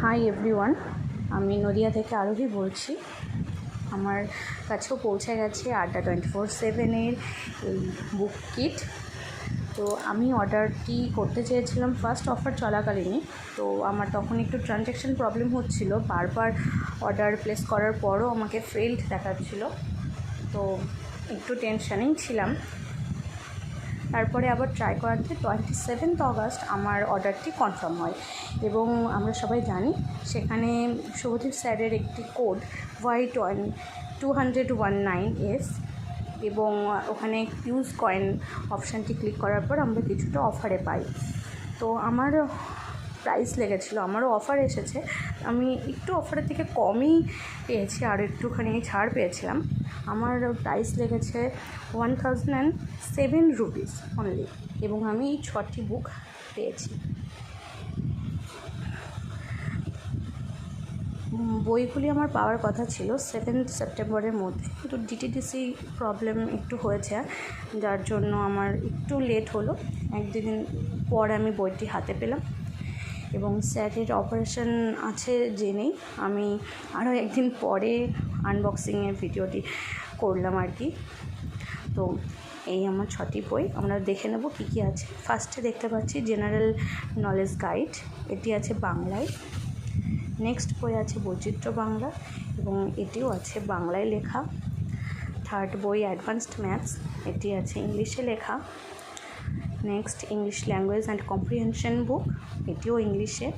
Hi everyone, আমি নদিয়া থেকে আরোহী বলছি। আমার কাছেও পৌঁছে গেছে Adda247-এর এই বুক কিট। তো আমি অর্ডারটি করতে চেয়েছিলাম ফার্স্ট অফার চলাকালীনই। তো আমার তখন একটু ট্রানজ্যাকশন প্রবলেম হচ্ছিল, বারবার অর্ডার প্লেস করার পরও আমাকে ফেইলড দেখাচ্ছিল। তো একটু টেনশানেই ছিলাম। তারপরে আবার ট্রাই করাতে 27 অগাস্ট আমার অর্ডারটি কনফার্ম হয় এবং আমরা সবাই জানি সেখানে শুভদীপ স্যারের একটি কোড Y219S এবং ওখানে ইউজ কয়েন অপশানটি ক্লিক করার পর আমরা কিছুটা অফারে পাই। তো আমার প্রাইস লেগেছিলো, আমারও অফার এসেছে, আমি একটু অফারের থেকে কমই পেয়েছি, আর একটুখানি ছাড় পেয়েছিলাম। আমার প্রাইস লেগেছে 1007 রুপিস অনলি এবং আমি এই 6টি বুক পেয়েছি। বইগুলি আমার পাওয়ার কথা ছিল 7 সেপ্টেম্বরের মধ্যে, কিন্তু ডিটিডিসি প্রবলেম একটু হয়েছে, যার জন্য আমার একটু লেট হলো। একদিন পর আমি বইটি হাতে পেলাম এবং স্যারের অপারেশন আছে জেনেই আমি আরও একদিন পরে আনবক্সিংয়ের ভিডিওটি করলাম আর কি। তো এই আমার 6টি বই, আমরা দেখে নেব কী কী আছে। ফার্স্টে দেখতে পাচ্ছি জেনারেল নলেজ গাইড, এটি আছে বাংলায়। নেক্সট বই আছে বৈচিত্র্য বাংলা এবং এটিও আছে বাংলায় লেখা। থার্ড বই অ্যাডভান্সড ম্যাথস, এটি আছে ইংলিশে লেখা। Next English language and comprehension book, এটিও ইংলিশে।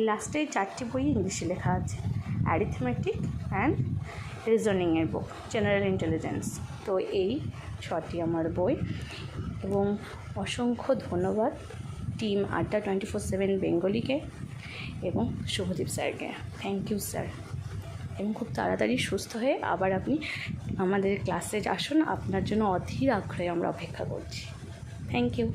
লাস্টে 4টি বই ইংলিশে লেখা আছে, অ্যারিথমেটিক অ্যান্ড রিজনিংয়ের বুক, জেনারেল ইন্টেলিজেন্স। তো এই 6টি আমার বই এবং অসংখ্য ধন্যবাদ টিম Adda247 বেঙ্গলিকে এবং শুভদীপ স্যারকে। থ্যাংক ইউ স্যার, এবং খুব তাড়াতাড়ি সুস্থ হয়ে আবার আপনি আমাদের ক্লাসে আসুন, আপনার জন্য অধীর আগ্রহে আমরা অপেক্ষা করছি। Thank you.